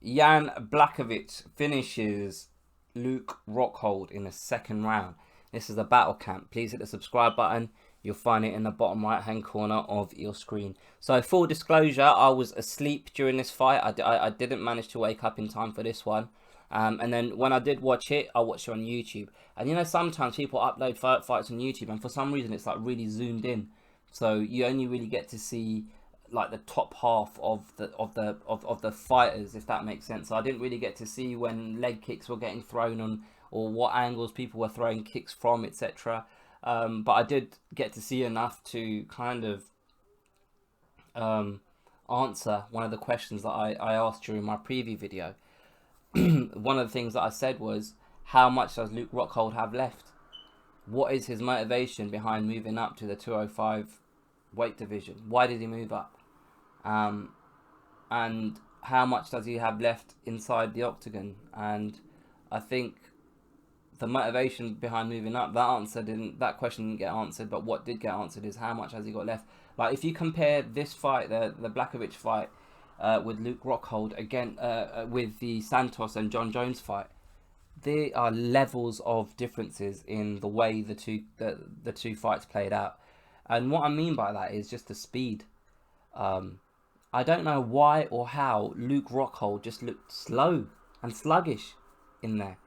Jan Blachowicz finishes Luke Rockhold in the second round. This is the battle camp. Please hit the subscribe button. You'll find it in the bottom right hand corner of your screen. So full disclosure, I was asleep during this fight. I didn't manage to wake up in time for this one. And then when I did watch it, I watched it on YouTube. And you know, sometimes people upload fights on YouTube, and for some reason it's like really zoomed in. So you only really get to see like the top half of the fighters, if that makes sense. So I didn't really get to see when leg kicks were getting thrown on, or what angles people were throwing kicks from, etc. But I did get to see enough to kind of answer one of the questions that I asked during my preview video. One of the things that I said was, how much does Luke Rockhold have left? What is his motivation behind moving up to the 205 weight division? Why did he move up? And how much does he have left inside the octagon? And I think the motivation behind moving up, that question didn't get answered, but what did get answered is how much has he got left. Like, if you compare this fight, the Blachowicz fight, with Luke Rockhold again, with the Santos and John Jones fight, there are levels of differences in the way the two fights played out. And what I mean by that is just the speed. I don't know why or how Luke Rockhold just looked slow and sluggish in there.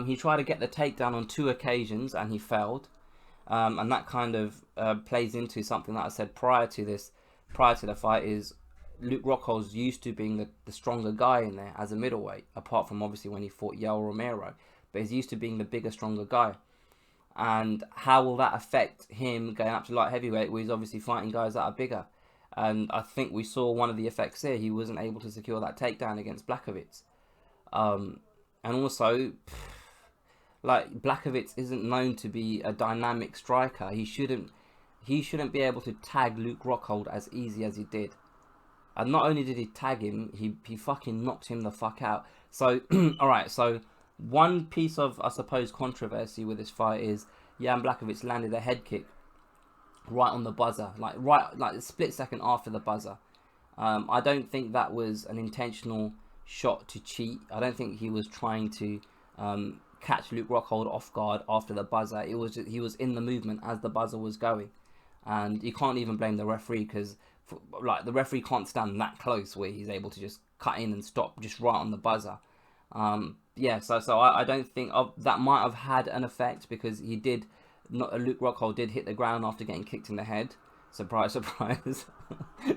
He tried to get the takedown on 2 occasions and he failed. And that kind of plays into something that I said prior to the fight, is Luke Rockhold's used to being the stronger guy in there as a middleweight, apart from obviously when he fought Yoel Romero. But he's used to being the bigger, stronger guy. And how will that affect him going up to light heavyweight, where he's obviously fighting guys that are bigger? And I think we saw one of the effects here. He wasn't able to secure that takedown against Blachowicz. And also, like, Blachowicz isn't known to be a dynamic striker. He shouldn't be able to tag Luke Rockhold as easy as he did. And not only did he tag him, he fucking knocked him the fuck out. So, alright, so one piece of, I suppose, controversy with this fight is Jan Blachowicz landed a head kick right on the buzzer, like a split second after the buzzer. I don't think that was an intentional shot to cheat. I don't think he was trying to catch Luke Rockhold off guard after the buzzer. It was just, he was in the movement as the buzzer was going, and you can't even blame the referee, because like, the referee can't stand that close where he's able to just cut in and stop just right on the buzzer. Yeah, so I don't think that might have had an effect, because he did not, Luke Rockhold did hit the ground after getting kicked in the head. Surprise, surprise.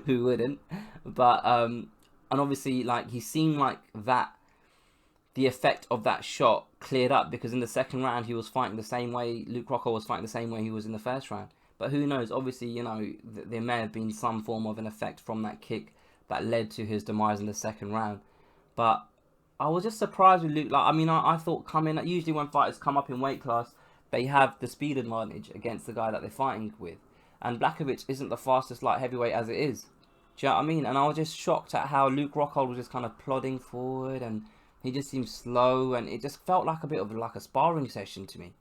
Who wouldn't? But and obviously, like, he seemed like that the effect of that shot cleared up, because in the second round he was fighting the same way. Luke Rockhold was fighting the same way he was in the first round. But who knows? Obviously, you know, there may have been some form of an effect from that kick that led to his demise in the second round. But I was just surprised with Luke. Like, I mean, I thought usually when fighters come up in weight class, they have the speed advantage against the guy that they're fighting with. And Blachowicz isn't the fastest light heavyweight as it is. Do you know what I mean? And I was just shocked at how Luke Rockhold was just kind of plodding forward, and he just seemed slow, and it just felt like a bit of like a sparring session to me.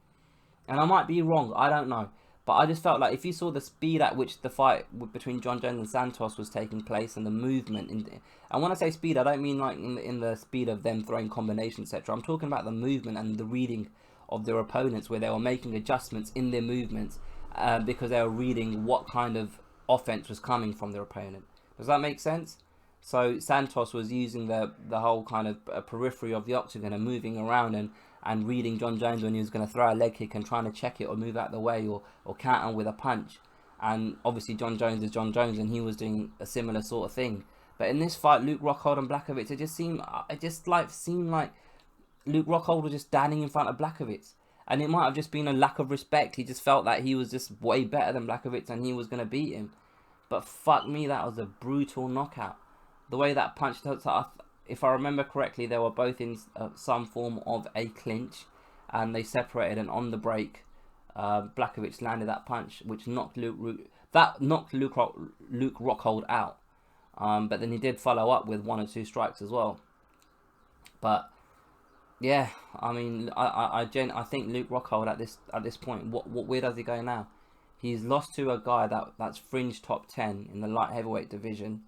And I might be wrong, I don't know. But I just felt like if you saw the speed at which the fight between John Jones and Santos was taking place, and the movement, and when I say speed, I don't mean like in the speed of them throwing combinations, etc. I'm talking about the movement and the reading of their opponents, where they were making adjustments in their movements because they were reading what kind of offense was coming from their opponent. Does that make sense? So Santos was using the whole kind of periphery of the octagon and moving around and reading John Jones when he was going to throw a leg kick and trying to check it or move out the way or counter with a punch. And obviously John Jones is John Jones, and he was doing a similar sort of thing. But in this fight, Luke Rockhold and Blachowicz, it just seemed like Luke Rockhold was just standing in front of Blachowicz. And it might have just been a lack of respect. He just felt that he was just way better than Blachowicz and he was going to beat him. But fuck me, that was a brutal knockout. The way that punch, if I remember correctly, they were both in some form of a clinch, and they separated, and on the break, Blachowicz landed that punch, which knocked Luke Rockhold out. But then he did follow up with 1 or 2 strikes as well. But yeah, I mean, I think Luke Rockhold at this point, where does he go now? He's lost to a guy that's fringe top 10 in the light heavyweight division.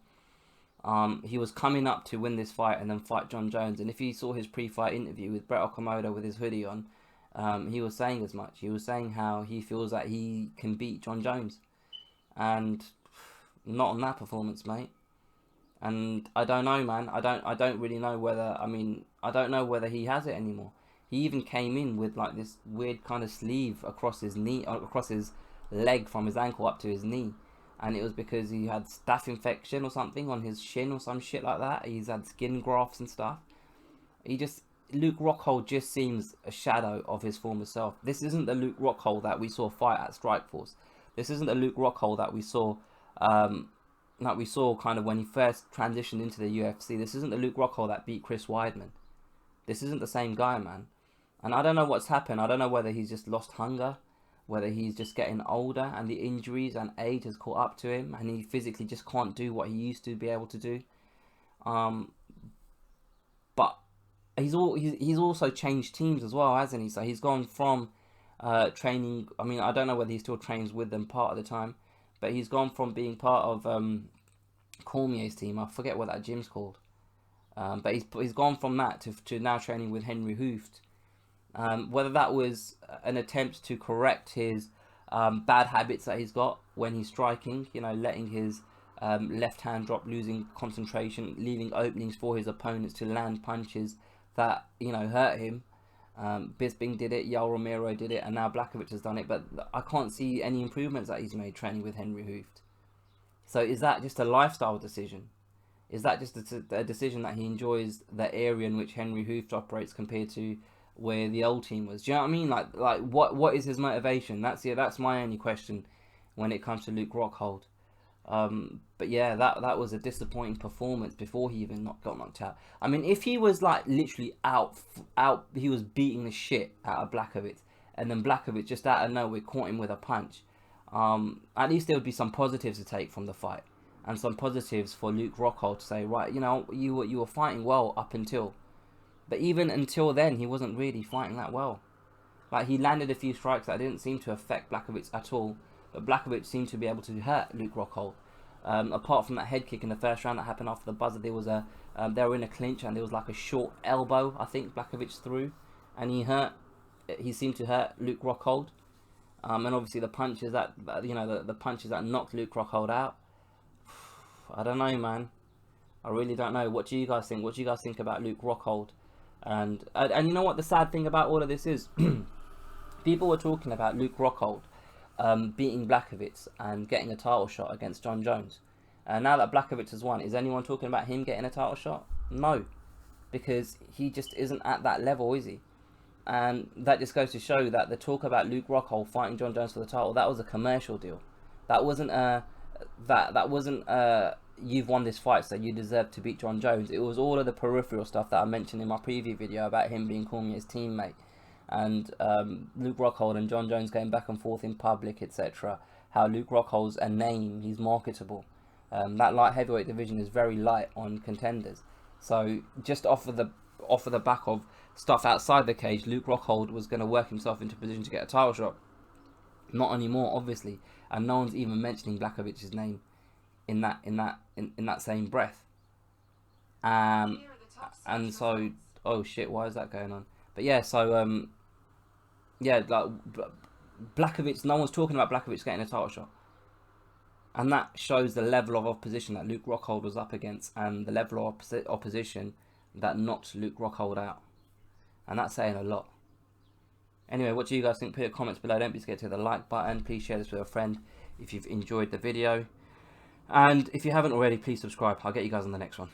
He was coming up to win this fight and then fight John Jones. And if you saw his pre-fight interview with Brett Okamoto with his hoodie on, he was saying as much. He was saying how he feels that he can beat John Jones. And not on that performance, mate. And I don't know, man. I don't really know whether, I don't know whether he has it anymore. He even came in with like this weird kind of sleeve across his knee, across his leg from his ankle up to his knee. And it was because he had staph infection or something on his shin or some shit like that. He's had skin grafts and stuff. Luke Rockhold just seems a shadow of his former self. This isn't the Luke Rockhold that we saw fight at Strikeforce. This isn't the Luke Rockhold that we saw kind of when he first transitioned into the UFC. This isn't the Luke Rockhold that beat Chris Weidman. This isn't the same guy, man. And I don't know what's happened. I don't know whether he's just lost hunger, whether he's just getting older and the injuries and age has caught up to him and he physically just can't do what he used to be able to do. But he's also changed teams as well, hasn't he? So he's gone from training. I don't know whether he still trains with them part of the time, but he's gone from being part of Cormier's team. I forget what that gym's called. But he's gone from that to now training with Henry Hooft. Whether that was an attempt to correct his bad habits that he's got when he's striking, letting his left hand drop, losing concentration, leaving openings for his opponents to land punches that hurt him. Bisping did it, Yoel Romero did it, and now Blachowicz has done it. But I can't see any improvements that he's made training with Henry Hooft. So is that just a lifestyle decision? Is that just a decision that he enjoys the area in which Henry Hooft operates compared to where the old team was? Do you know what I mean? Like what is his motivation? That's my only question when it comes to Luke Rockhold. But yeah, that was a disappointing performance before he even got knocked out. If he was like literally out, he was beating the shit out of Blachowicz, and then Blachowicz just out of nowhere caught him with a punch. At least there would be some positives to take from the fight, and some positives for Luke Rockhold to say, right, you were fighting well up until. But even until then, he wasn't really fighting that well. Like, he landed a few strikes that didn't seem to affect Blachowicz at all. But Blachowicz seemed to be able to hurt Luke Rockhold. Apart from that head kick in the first round that happened after the buzzer, there was they were in a clinch and there was like a short elbow, I think, Blachowicz threw. And he seemed to hurt Luke Rockhold. And obviously the punches that, the punches that knocked Luke Rockhold out. I don't know, man. I really don't know. What do you guys think? What do you guys think about Luke Rockhold? And you know what the sad thing about all of this is? People were talking about Luke Rockhold beating Blachowicz and getting a title shot against John Jones. Now that Blachowicz has won, is anyone talking about him getting a title shot? No, because he just isn't at that level, is he? And that just goes to show that the talk about Luke Rockhold fighting John Jones for the title, that was a commercial deal. That wasn't you've won this fight, so you deserve to beat John Jones. It was all of the peripheral stuff that I mentioned in my preview video about him being Cormier's teammate, and Luke Rockhold and John Jones going back and forth in public, etc. How Luke Rockhold's a name, he's marketable. That light heavyweight division is very light on contenders. So just off of the back of stuff outside the cage, Luke Rockhold was going to work himself into position to get a title shot. Not anymore, obviously, and no one's even mentioning Blachowicz's name in that same breath. And so, oh shit, why is that going on? But yeah, so yeah, like Blachowicz, no one's talking about Blachowicz getting a title shot, and that shows the level of opposition that Luke Rockhold was up against, and the level of opposition that knocked Luke Rockhold out, and that's saying a lot. Anyway, what do you guys think? Put your comments below. Don't be scared to hit the like button. Please share this with a friend if you've enjoyed the video. And if you haven't already, please subscribe. I'll get you guys on the next one.